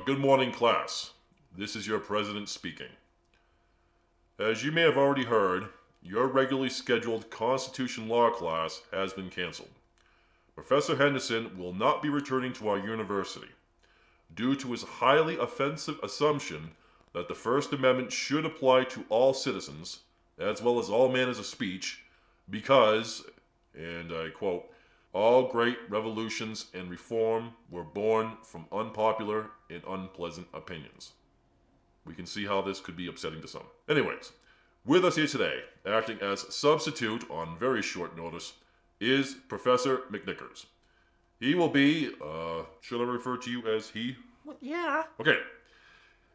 Good morning, class. This is your president speaking. As you may have already heard, your regularly scheduled Constitution Law class has been canceled. Professor Henderson will not be returning to our university due to his highly offensive assumption that the First Amendment should apply to all citizens, as well as all manners of speech, because, and I quote, all great revolutions and reform were born from unpopular and unpleasant opinions. We can see how this could be upsetting to some. Anyways, with us here today, acting as substitute on very short notice, is Professor McNickers. He will be, should I refer to you as he? Well, yeah. Okay.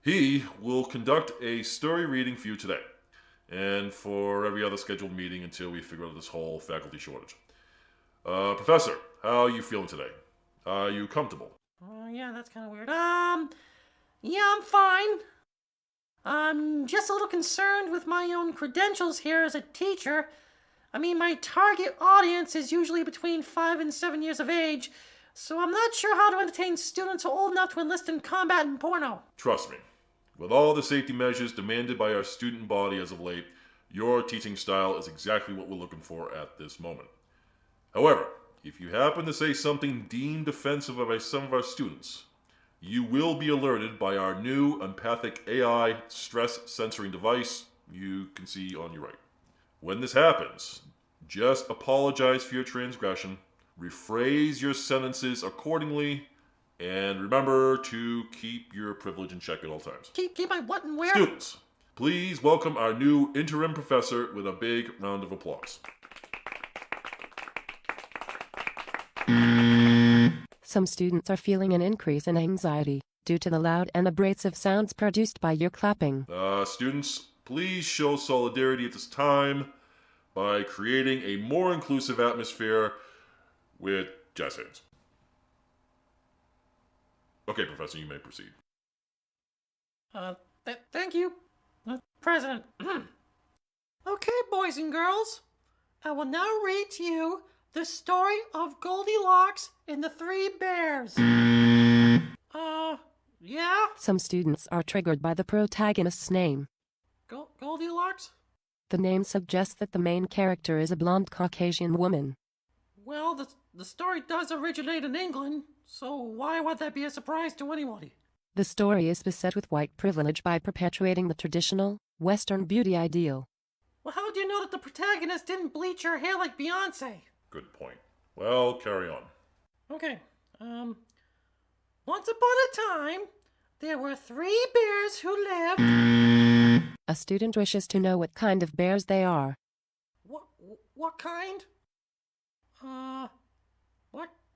He will conduct a story reading for you today, and for every other scheduled meeting until we figure out this whole faculty shortage. Professor, how are you feeling today? Are you comfortable? Yeah, that's kind of weird. Yeah, I'm fine. I'm just a little concerned with my own credentials here as a teacher. I mean, my target audience is usually between 5 and 7 years of age, so I'm not sure how to entertain students who are old enough to enlist in combat and porno. Trust me, with all the safety measures demanded by our student body as of late, your teaching style is exactly what we're looking for at this moment. However, if you happen to say something deemed offensive by some of our students, you will be alerted by our new empathic AI stress censoring device you can see on your right. When this happens, just apologize for your transgression, rephrase your sentences accordingly, and remember to keep your privilege in check at all times. Keep my what and where? Students, please welcome our new interim professor with a big round of applause. Some students are feeling an increase in anxiety due to the loud and abrasive sounds produced by your clapping. Students, please show solidarity at this time by creating a more inclusive atmosphere with jazz hands. Okay, Professor, you may proceed. Thank you, President. Okay, boys and girls, I will now read to you the story of Goldilocks and the Three Bears. Yeah? Some students are triggered by the protagonist's name. Goldilocks? The name suggests that the main character is a blonde Caucasian woman. Well, the story does originate in England, so why would that be a surprise to anybody? The story is beset with white privilege by perpetuating the traditional, Western beauty ideal. Well, how do you know that the protagonist didn't bleach her hair like Beyonce? Good point. Well, carry on. Okay, once upon a time, there were 3 bears who lived... A student wishes to know what kind of bears they are. What kind?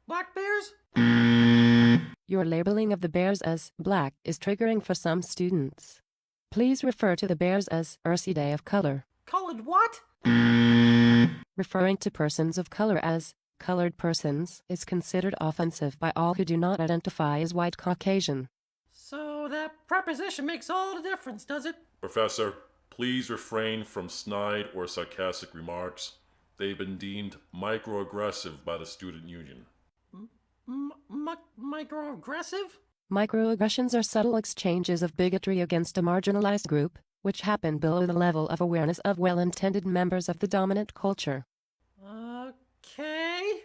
Black bears? Your labeling of the bears as black is triggering for some students. Please refer to the bears as Ursidae of color. Colored what? Referring to persons of color as colored persons is considered offensive by all who do not identify as white Caucasian. So that preposition makes all the difference, does it? Professor, please refrain from snide or sarcastic remarks. They've been deemed microaggressive by the student union. Microaggressive? Microaggressions are subtle exchanges of bigotry against a marginalized group, which happen below the level of awareness of well-intended members of the dominant culture. Okay.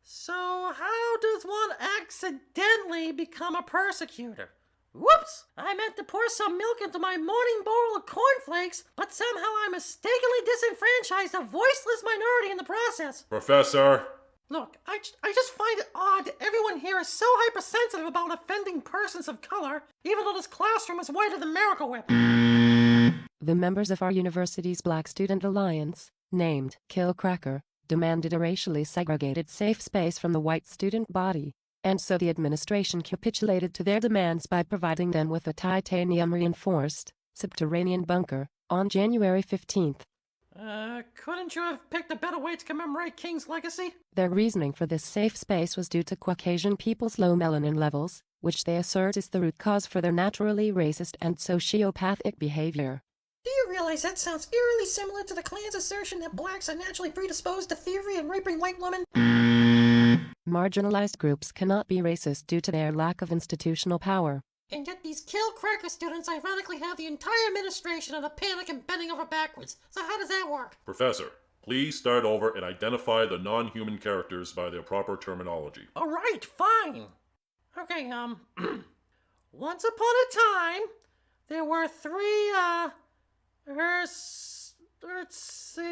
So how does one accidentally become a persecutor? Whoops! I meant to pour some milk into my morning bowl of cornflakes, but somehow I mistakenly disenfranchised a voiceless minority in the process. Professor! Look, I just find it odd that everyone here is so hypersensitive about offending persons of color, even though this classroom is whiter than Miracle Whip. The members of our university's Black Student Alliance, named Kill Cracker, demanded a racially segregated safe space from the white student body, and so the administration capitulated to their demands by providing them with a titanium-reinforced, subterranean bunker on January 15th. Couldn't you have picked a better way to commemorate King's legacy? Their reasoning for this safe space was due to Caucasian people's low melanin levels, which they assert is the root cause for their naturally racist and sociopathic behavior. Do you realize that sounds eerily similar to the Klan's assertion that blacks are naturally predisposed to thievery and raping white women? Marginalized groups cannot be racist due to their lack of institutional power. And yet these Kill Cracker students ironically have the entire administration in a panic and bending over backwards. So how does that work? Professor, please start over and identify the non-human characters by their proper terminology. All right, fine. Okay, once upon a time, there were three,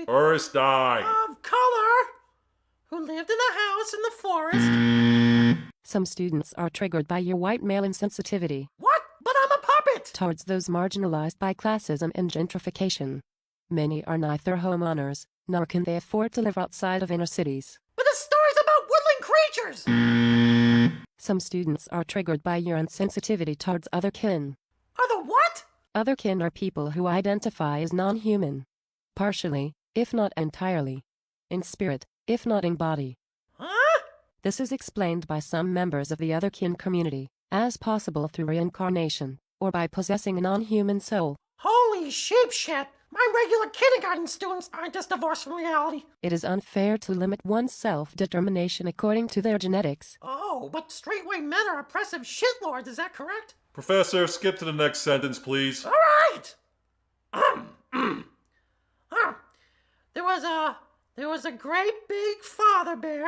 First die. of color who lived in a house in the forest. Some students are triggered by your white male insensitivity What? But I'm a puppet! towards those marginalized by classism and gentrification. Many are neither homeowners, nor can they afford to live outside of inner cities. But the story's about woodland creatures! Some students are triggered by your insensitivity towards other kin. Are the what? Other kin are people who identify as non-human. Partially, if not entirely. In spirit, if not in body. Huh? This is explained by some members of the other kin community, as possible through reincarnation, or by possessing a non-human soul. Holy sheep shit! My regular kindergarten students aren't just divorced from reality. It is unfair to limit one's self-determination according to their genetics. Oh, but straight-white men are oppressive shitlords, is that correct? Professor, skip to the next sentence, please. All right! There was a great big father bear,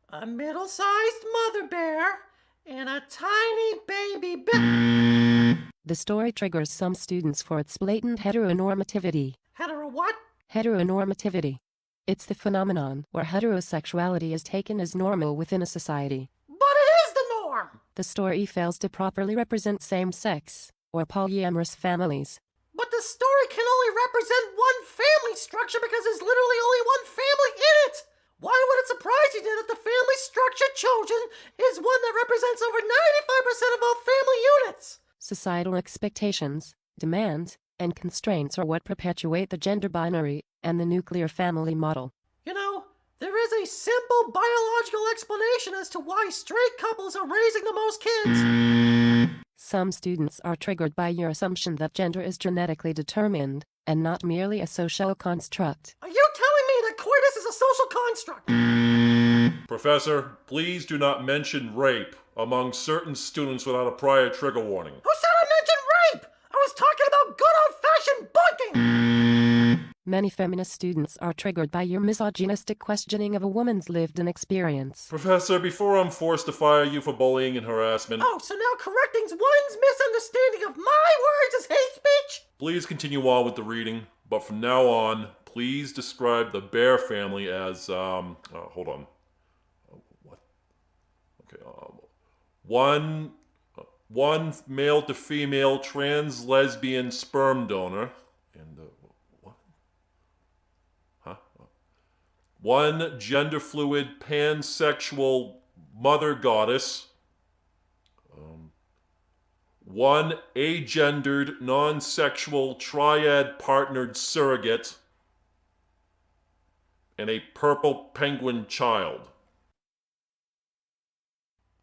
a middle-sized mother bear, and a tiny baby bear. The story triggers some students for its blatant heteronormativity. Hetero what? Heteronormativity. It's the phenomenon where heterosexuality is taken as normal within a society. But it is the norm! The story fails to properly represent same-sex or polyamorous families. But the story can only represent one family structure because there's literally only one family in it! Why would it surprise you then that the family structure chosen is one that represents over 95% of all family units? Societal expectations, demands, and constraints are what perpetuate the gender binary and the nuclear family model. You know, there is a simple biological explanation as to why straight couples are raising the most kids. Some students are triggered by your assumption that gender is genetically determined, and not merely a social construct. Are you telling me that coitus is a social construct? Professor, please do not mention rape among certain students without a prior trigger warning. Who said I mentioned rape? I was talking about good old-fashioned bunking! Many feminist students are triggered by your misogynistic questioning of a woman's lived-in experience. Professor, before I'm forced to fire you for bullying and harassment, Oh, so now correcting one's misunderstanding of my words is hate speech? please continue on with the reading. But from now on, please describe the Bear family as, hold on. What? Okay, one male to female trans lesbian sperm donor, and, what? Huh? One gender fluid pansexual mother goddess, one agendered non-sexual triad partnered surrogate, and a purple penguin child.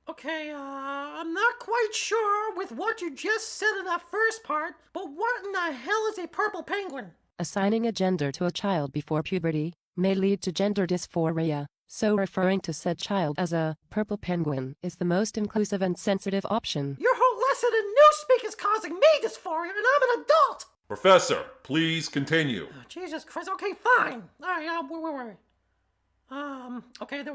Okay, I'm not quite sure with what you just said in that first part, but what in the hell is a purple penguin? Assigning a gender to a child before puberty may lead to gender dysphoria, so referring to said child as a purple penguin is the most inclusive and sensitive option. Your whole lesson in newspeak is causing me dysphoria, and I'm an adult! Professor, please continue. Oh, Jesus Christ, okay, fine. Alright, where were we? Okay, there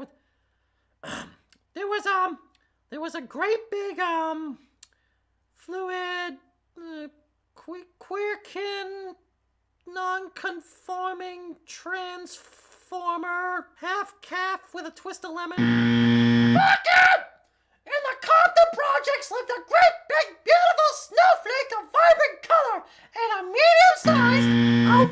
was a great big, fluid, queerkin, non-conforming, transformer, half-calf with a twist of lemon. Fuck it! In the Compton Projects lived a great big beautiful snowflake of vibrant color and a medium-sized,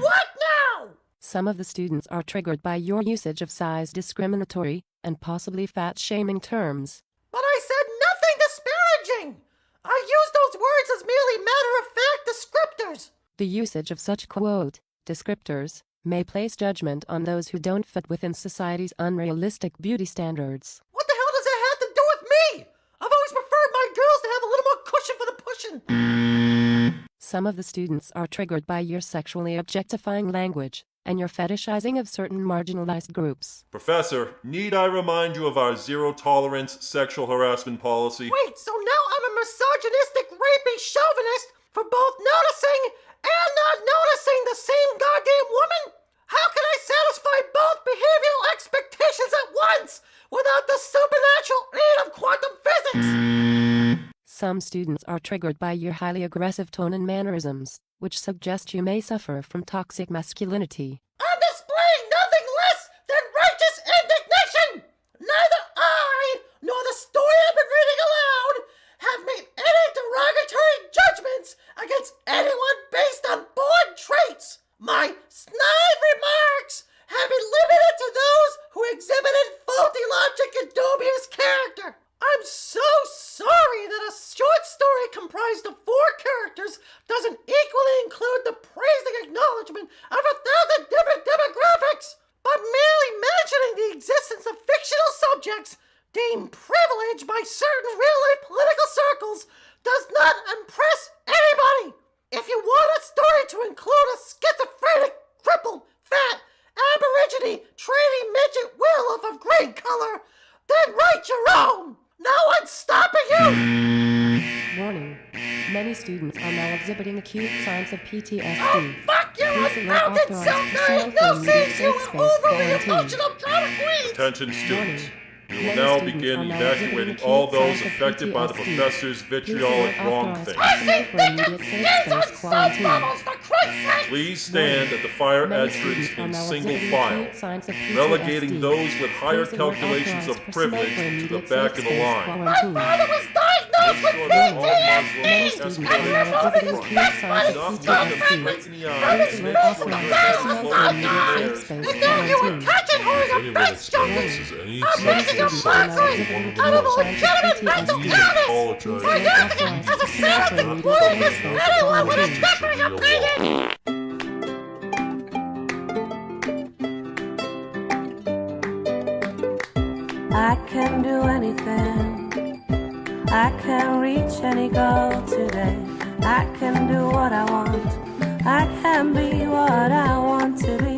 what now? Some of the students are triggered by your usage of size discriminatory and possibly fat-shaming terms. But I said nothing disparaging! I used those words as merely matter-of-fact descriptors! The usage of such quote descriptors may place judgment on those who don't fit within society's unrealistic beauty standards. What the hell does that have to do with me? I've always preferred my girls to have a little more cushion for the pushing. Some of the students are triggered by your sexually objectifying language and your fetishizing of certain marginalized groups. Professor, need I remind you of our zero-tolerance sexual harassment policy? Wait, so now I'm a misogynistic, rapey chauvinist for both noticing and not noticing the same goddamn woman? How can I satisfy both behavioral expectations at once without the supernatural aid of quantum physics? Some students are triggered by your highly aggressive tone and mannerisms, which suggest you may suffer from toxic masculinity. I'm displaying nothing less than righteous indignation! Neither I nor the story I've been reading aloud have made any derogatory judgments against anyone based on born traits. My snide remarks have been limited to those who exhibited faulty logic and dubious character. I'm so sorry that a short story comprised of 4 characters doesn't equally include the praising acknowledgement of 1,000 different demographics, but merely mentioning the existence of fictional subjects deemed privileged by certain real-life political circles does not impress anybody. If you want a story to include a schizophrenic, crippled, fat, aborigine, trainee midget werewolf of green color, then write your own. No one's stopping you! Warning. Many students are now exhibiting acute signs of PTSD. Oh, fuck you! Please alert Unfounded authorized self-diagnosis! You safe space overly quarantine. emotional drama queens! Attention students. We will Many now students begin are now evacuating exhibiting all acute those signs of affected by the PTSD. professor's vitriolic Please alert wrong authorized things. personnel for immediate safe space Soap quarantine. bubbles, for Christ's sake! Please stand at the fire Many entrance students are in now single exhibiting file, acute signs of PTSD. relegating those with higher Please alert calculations of authorized privilege personnel for to the immediate back safe of the space line. quarantine. My father was diagnosed with Make sure that all PTSD! Many Muslims students escorted are now to the exhibiting front. acute signs of Enough time to PTSD. straighten the Please eyes and alert make sure authorized your head is personnel low for to immediate the safe ears. space And now you were quarantine. catching holding a Anyone fence junkie! experiences any I'm making a sexual assault mockery from one of out of a the legitimate mental we illness! apologize. For using it as a salad to prove this anyone with a differing opinion! I can do anything. I can reach any goal today. I can do what I want. I can be what I want to be.